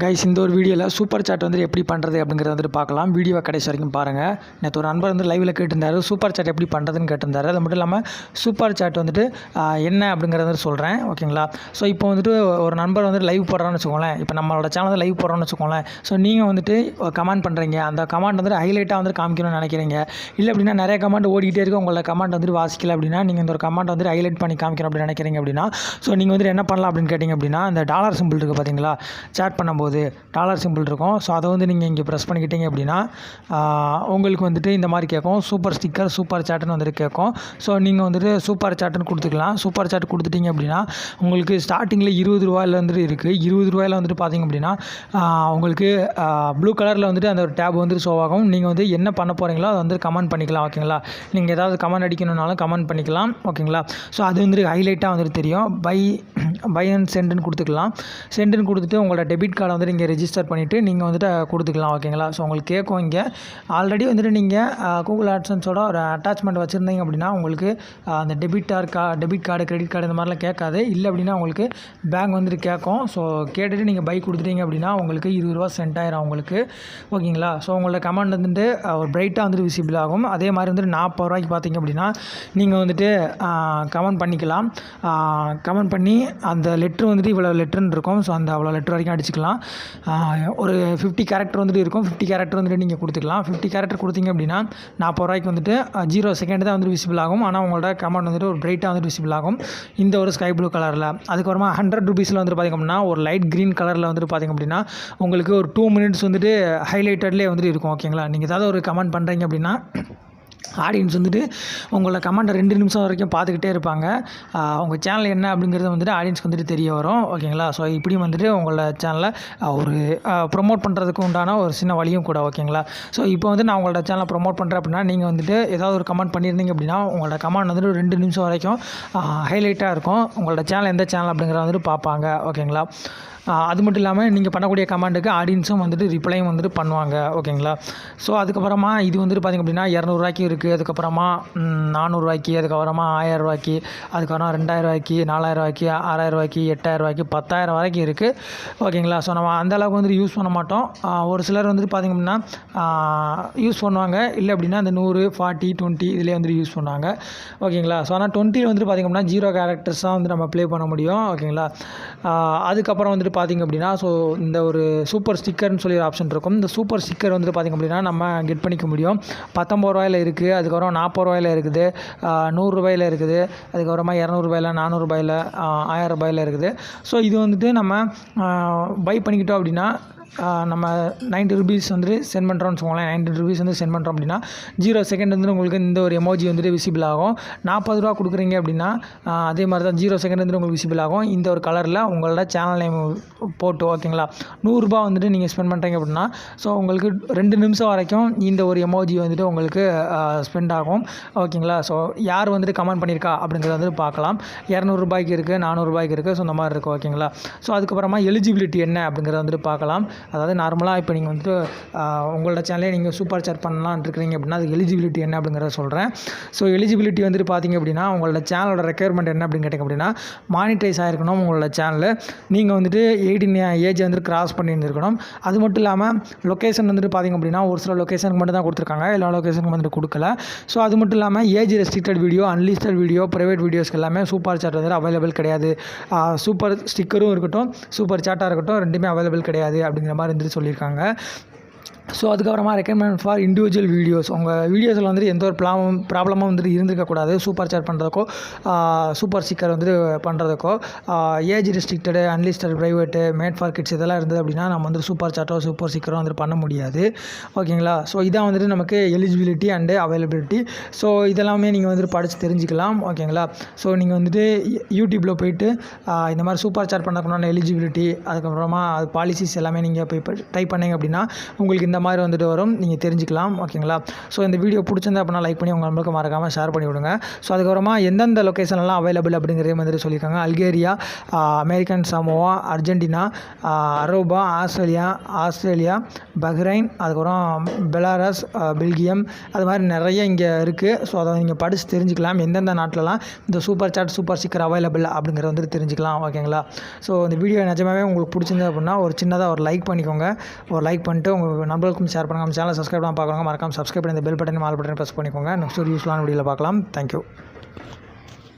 Guys இந்த ஒரு வீடியோவில் சூப்பர் சாட் வந்து எப்படி பண்ணுறது அப்படிங்கிறத வந்துட்டு பார்க்கலாம். வீடியோவை கடைசி வரைக்கும் பாருங்கள். நேற்று ஒரு நண்பர் வந்து லைவில் கேட்டிருந்தாரு, சூப்பர் சாட் எப்படி பண்ணுறதுன்னு கேட்டிருந்தாரு. அது மட்டும் இல்லாமல் சூப்பர் சாட் வந்துட்டு என்ன அப்படிங்கிறத வந்து சொல்கிறேன், ஓகேங்களா. ஸோ இப்போ வந்துட்டு ஒரு நண்பர் வந்து லைவ் போடுறான்னு வச்சுக்கோங்களேன். இப்போ நம்மளோட சேனலில் லைவ் போடுறோன்னு வச்சுக்கோங்களேன். ஸோ நீங்கள் வந்துட்டு கமெண்ட் பண்ணுறீங்க, அந்த கமெண்ட் வந்துட்டு ஹைலைட்டாக வந்துட்டு காமிக்கணும்னு நினைக்கிறீங்க. இல்லை அப்படின்னா நிறைய கமெண்ட் ஓடிக்கிட்டே இருக்குது, உங்களோட கமெண்ட் வந்துட்டு வாசிக்கல அப்படின்னா நீங்கள் இந்த ஒரு கமெண்ட் வந்துட்டு ஹைலைட் பண்ணி காமிக்கணும் அப்படின்னு நினைக்கிறீங்க அப்படின்னா, ஸோ நீங்கள் வந்துட்டு என்ன பண்ணலாம் அப்படின்னு கேட்டிங்க அப்படின்னா, இந்த டாலர் சிம்பிள் இருக்குது பார்த்தீங்களா, சேட் பண்ணும்போது டாலர் சிம்பிள் இருக்கும். ஸோ அதை வந்து நீங்கள் இங்கே ப்ரெஸ் பண்ணிக்கிட்டீங்க அப்படின்னா உங்களுக்கு வந்துட்டு இந்த மாதிரி கேட்கும், சூப்பர் ஸ்டிக்கர் சூப்பர் சாட்டுன்னு வந்துட்டு கேட்கும். ஸோ நீங்கள் வந்துட்டு சூப்பர் சாட்டுன்னு கொடுத்துக்கலாம். சூப்பர் சாட் கொடுத்துட்டிங்க அப்படின்னா உங்களுக்கு ஸ்டார்டிங்கில் 20 ரூபாயில் வந்துட்டு இருக்குது. 20 ரூபாயில் வந்துட்டு பார்த்திங்க அப்படின்னா உங்களுக்கு ப்ளூ கலரில் வந்துட்டு அந்த ஒரு டேப் வந்துட்டு ஷோ ஆகும். நீங்கள் வந்து என்ன பண்ண போகிறீங்களோ அதை வந்து கமெண்ட் பண்ணிக்கலாம், ஓகேங்களா. நீங்கள் ஏதாவது கமெண்ட் அடிக்கணுன்னாலும் கமெண்ட் பண்ணிக்கலாம், ஓகேங்களா. ஸோ அது வந்துட்டு ஹைலைட்டாக வந்துட்டு தெரியும். பை அண்ட் சென்டுன்னு கொடுத்துக்கலாம். சென்டுன்னு கொடுத்துட்டு உங்களோட டெபிட் கார்டை வந்துட்டு இங்கே ரெஜிஸ்டர் பண்ணிவிட்டு நீங்கள் வந்துட்டு கொடுத்துக்கலாம், ஓகேங்களா. ஸோ உங்களுக்கு கேட்கும் இங்கே ஆல்ரெடி வந்துட்டு நீங்கள் கூகுள் ஆட்சன்ஸோட ஒரு அட்டாச்மெண்ட் வச்சுருந்தீங்க அப்படின்னா உங்களுக்கு அந்த டெபிட் கார்டு கிரெடிட் கார்டு இந்த மாதிரிலாம் கேட்காது. இல்லை அப்படின்னா உங்களுக்கு பேங்க் வந்துட்டு கேட்கும். ஸோ கேட்டுட்டு நீங்கள் பை கொடுத்துட்டீங்க அப்படின்னா உங்களுக்கு 20 ரூபா சென்ட் ஆயிரும் உங்களுக்கு, ஓகேங்களா. ஸோ உங்களோட கமெண்ட் வந்துட்டு ஒரு பிரைட்டாக வந்துட்டு விசிபிள் ஆகும். அதே மாதிரி வந்துட்டு 40 ரூபாய்க்கு பார்த்தீங்க அப்படின்னா நீங்கள் வந்துட்டு கமெண்ட் பண்ணிக்கலாம். கமெண்ட் பண்ணி அந்த லெட்ரு வந்துட்டு இவ்வளோ லெட்ருன்னு இருக்கும். ஸோ அந்த அவ்வளோ லெட்ரு வரைக்கும் அடிச்சுக்கலாம். ஒரு 50 கேரக்டர் வந்துட்டு இருக்கும். 50 கேரக்டர் வந்துட்டு நீங்கள் கொடுத்துக்கலாம். 50 கேரக்டர் கொடுத்தீங்க அப்படின்னா 40 ரூபாய்க்கு வந்துட்டு 0 செகண்ட் தான் வந்துட்டு விசிபிள் ஆகும். ஆனால் உங்களோட கமெண்ட் வந்துட்டு ஒரு பிரைட்டாக வந்துட்டு விசிபிள் ஆகும் இந்த ஒரு ஸ்கை ப்ளூ கலரில். அதுக்கப்புறமா 100 ருபீஸில் வந்துட்டு பார்த்திங்க அப்படின்னா ஒரு லைட் க்ரீன் கலரில் வந்துட்டு பார்த்திங்க அப்படின்னா உங்களுக்கு ஒரு 2 மினிட்ஸ் வந்துட்டு ஹைலைட்டட்லேயே வந்துட்டு இருக்கும், ஓகேங்களா. நீங்கள் ஏதாவது ஒரு கமெண்ட் பண்ணுறீங்க அப்படின்னா ஆடியன்ஸ் வந்துட்டு உங்களோட கமெண்ட்டை 2 நிமிஷம் வரைக்கும் பார்த்துக்கிட்டே இருப்பாங்க. உங்கள் சேனல் என்ன அப்படிங்கிறது வந்துட்டு ஆடியன்ஸ்க்கு வந்துட்டு தெரிய வரும், ஓகேங்களா. ஸோ இப்படி வந்துட்டு உங்களோட சேனலை ஒரு ப்ரொமோட் பண்ணுறதுக்கு உண்டான ஒரு சின்ன வழியும் கூட, ஓகேங்களா. ஸோ இப்போ வந்து நான் உங்களோட சேனலை ப்ரொமோட் பண்ணுறேன் அப்படின்னா நீங்கள் வந்துட்டு ஏதாவது ஒரு கமெண்ட் பண்ணியிருந்தீங்க அப்படின்னா உங்களோட கமெண்ட் வந்துட்டு 2 நிமிஷம் வரைக்கும் ஹைலைட்டாக இருக்கும். உங்களோட சேனல் எந்த சேனல் அப்படிங்கிறத வந்துட்டு பார்ப்பாங்க, ஓகேங்களா. அது மட்டும் இல்லாமல் நீங்கள் பண்ணக்கூடிய கமெண்ட்டுக்கு ஆடியன்ஸும் வந்துட்டு ரிப்ளையும் வந்துட்டு பண்ணுவாங்க, ஓகேங்களா. ஸோ அதுக்கப்புறமா இது வந்துட்டு பார்த்திங்க அப்படின்னா 200 ரூபாய்க்கு இருக்குது. அதுக்கப்புறமா 400 ரூபாய்க்கு, அதுக்கப்புறமா 1000 ரூபாய்க்கு, அதுக்கப்புறம் 2000 ரூபாய்க்கு, 4000 ரூபாய்க்கு, 6000 ரூபாய்க்கு, 8000 ரூபாய்க்கு, 10000 வரைக்கும் இருக்குது, ஓகேங்களா. ஸோ நம்ம அந்தளவுக்கு வந்துட்டு யூஸ் பண்ண மாட்டோம். ஒரு சிலர் வந்துட்டு பார்த்திங்க அப்படின்னா யூஸ் பண்ணுவாங்க. இல்லை அப்படின்னா அந்த 100, 40, 20 இதிலே வந்துட்டு யூஸ் பண்ணுவாங்க, ஓகேங்களா. ஸோ ஆனால் 20 வந்துட்டு பார்த்திங்க அப்படின்னா 0 கேரக்டர்ஸ் தான் வந்து நம்ம ப்ளே பண்ண முடியும், ஓகேங்களா. அதுக்கப்புறம் வந்துட்டு பார்த்திங்க அப்படின்னா ஸோ இந்த ஒரு சூப்பர் ஸ்டிக்கர்னு சொல்லி ஒரு ஆப்ஷன் இருக்கும். இந்த சூப்பர் ஸ்டிக்கர் வந்துட்டு பார்த்திங்க அப்படின்னா நம்ம கெட் பண்ணிக்க முடியும். 19 ரூபாயில் இருக்குது, அதுக்கப்புறம் 40 ரூபாயில் இருக்குது, 100 ரூபாயில் இருக்குது, அதுக்கப்புறமா 200 ரூபாயில், 400 ரூபாயில், 1000 ரூபாயில் இருக்குது. ஸோ இது வந்துட்டு நம்ம பை பண்ணிக்கிட்டோம் அப்படின்னா நம்ம 90 ருபீஸ் வந்துட்டு சென்ட் பண்ணுறோம்னு வச்சுக்கோங்களேன். 90 ருபீஸ் வந்து சென்ட் பண்ணுறோம் அப்படின்னா 0 செகண்ட் வந்துட்டு உங்களுக்கு இந்த ஒரு எமோஜி வந்துட்டு விசிபிள் ஆகும். 40 ரூபா கொடுக்குறீங்க அப்படின்னா அதே மாதிரி தான் 0 செகண்ட் வந்துட்டு உங்களுக்கு விசிபிள் ஆகும் இந்த ஒரு கலரில் உங்களோட சேனல் நேம் போட்டு, ஓகேங்களா. 100 ரூபா வந்துட்டு நீங்கள் ஸ்பெண்ட் பண்ணுறீங்க அப்படின்னா ஸோ உங்களுக்கு 2 நிமிஷம் வரைக்கும் இந்த ஒரு எமோஜி வந்துட்டு உங்களுக்கு ஸ்பெண்ட் ஆகும், ஓகேங்களா. ஸோ யார் வந்துட்டு கமெண்ட் பண்ணியிருக்கா அப்படிங்கிறத வந்துட்டு பார்க்கலாம். 200 ரூபாய்க்கு இருக்குது, 400 ரூபாய்க்கு இருக்குது, ஸோ இந்த மாதிரி இருக்குது, ஓகேங்களா. ஸோ அதுக்கப்புறமா எலிஜிபிலிட்டி என்ன அப்படிங்கிறத வந்துட்டு பார்க்கலாம். அதாவது நார்மலாக இப்போ நீங்கள் வந்துட்டு உங்களோட சேனலே நீங்கள் சூப்பர் சாட் பண்ணலான்னு இருக்கிறீங்க அப்படின்னா அது எலிஜிபிலிட்டி என்ன அப்படிங்கிறத சொல்கிறேன். ஸோ எலிஜிபிலிட்டி வந்துட்டு பார்த்திங்க அப்படின்னா உங்களோட சேனலோட ரெக்யர்மெண்ட் என்ன அப்படின்னு கேட்டிங்க அப்படின்னா மானிட்டைஸ் ஆகிருக்கணும் உங்களோட சேனல். நீங்கள் வந்துட்டு 18 ஏஜ் வந்துட்டு கிராஸ் பண்ணியிருந்துருக்கணும். அது மட்டும் இல்லாமல் லொக்கேஷன் வந்துட்டு பார்த்திங்க அப்படின்னா ஒரு சில லொக்கேஷனுக்கு மட்டும் தான் கொடுத்துருக்காங்க, எல்லா லொக்கேஷனுக்கு வந்துட்டு கொடுக்கல. ஸோ அது மட்டும் இல்லாமல் age restricted video, unlisted video, private வீடியோஸ்க்கு எல்லாமே சூப்பர் சாட் வந்துட்டு அவைலபிள் கிடையாது. சூப்பர் ஸ்டிக்கரும் இருக்கட்டும், சூப்பர் சாட்டாக இருக்கட்டும், ரெண்டுமே அவைலபிள் கிடையாது அப்படிங்கிற மாதிரி இருந்துட்டு சொல்லியிருக்காங்க. ஸோ அதுக்கப்புறமா ரெக்கமெண்ட் ஃபார் இண்டிவிஜுவல் வீடியோஸ். உங்கள் வீடியோஸில் வந்துட்டு எந்த ஒரு ப்ராப்ளமும் வந்துட்டு இருந்திருக்கக்கூடாது. சூப்பர் சாட் பண்ணுறதுக்கோ சூப்பர் ஸ்டிக்கர் வந்துட்டு பண்ணுறதுக்கோ age restricted, unlisted, private, made for kids இதெல்லாம் இருந்தது அப்படின்னா நம்ம வந்துட்டு சூப்பர் சாட்டோ சூப்பர் ஸ்டிக்கரோ வந்துட்டு பண்ண முடியாது, ஓகேங்களா. ஸோ இதான் வந்துட்டு நமக்கு எலிஜிபிலிட்டி அண்டு அவைலபிலிட்டி. ஸோ இதெல்லாமே நீங்கள் வந்துட்டு படித்து தெரிஞ்சுக்கலாம், ஓகேங்களா. ஸோ நீங்கள் வந்துட்டு யூடியூப்பில் போயிட்டு இந்த மாதிரி சூப்பர் சாட் பண்ணக்குன்னா எலிஜிபிலிட்டி, அதுக்கப்புறமா அது பாலிசிஸ் எல்லாமே நீங்கள் போய் டைப் பண்ணிங்க அப்படின்னா உங்களுக்கு இந்த மாதிரி வந்துட்டு வரும், நீங்கள் தெரிஞ்சுக்கலாம். ஓகேங்களா? ஸோ இந்த வீடியோ பிடிச்சிருந்தா அப்படின்னா லைக் பண்ணி உங்கள் நம்பருக்கு மறக்காமல் ஷேர் பண்ணி விடுங்க. ஸோ அதுக்கப்புறமா எந்தெந்த லொக்கேஷன்லாம் அவைலபிள் அப்படிங்கிறதையும் வந்துட்டு சொல்லியிருக்காங்க. Algeria, American Samoa, Argentina, Aruba, Australia, Bahrain, அதுக்கப்புறம் பெலாரஸ், பெல்கியம், அது மாதிரி நிறைய இங்கே இருக்குது. ஸோ அதை நீங்கள் படித்து தெரிஞ்சுக்கலாம். எந்தெந்த நாட்டிலலாம் இந்த super chat super sticker available அப்படிங்கிறத வந்துட்டு தெரிஞ்சுக்கலாம். ஓகேங்களா? ஸோ இந்த வீடியோ நிஜமாவே உங்களுக்கு பிடிச்சிருந்தது அப்படின்னா ஒரு சின்னதாக ஒரு லைக் பண்ணிக்கோங்க. ஒரு லைக் பண்ணிட்டு உங்கள் நண்பர்களுக்கும் ஷேர் பண்ணுங்கள். நம்ம சேனலை சப்ஸ்கிரைப் பண்ண பார்க்குறவங்க மறக்காம சப்ஸ்கிரைப் பண்ணி இந்த bell button all button press பண்ணிக்கோங்க. நெக்ஸ்ட் ஒரு யூஸ்ஃபுல்லான வீடியோவில் பார்க்கலாம். தேங்க்யூ.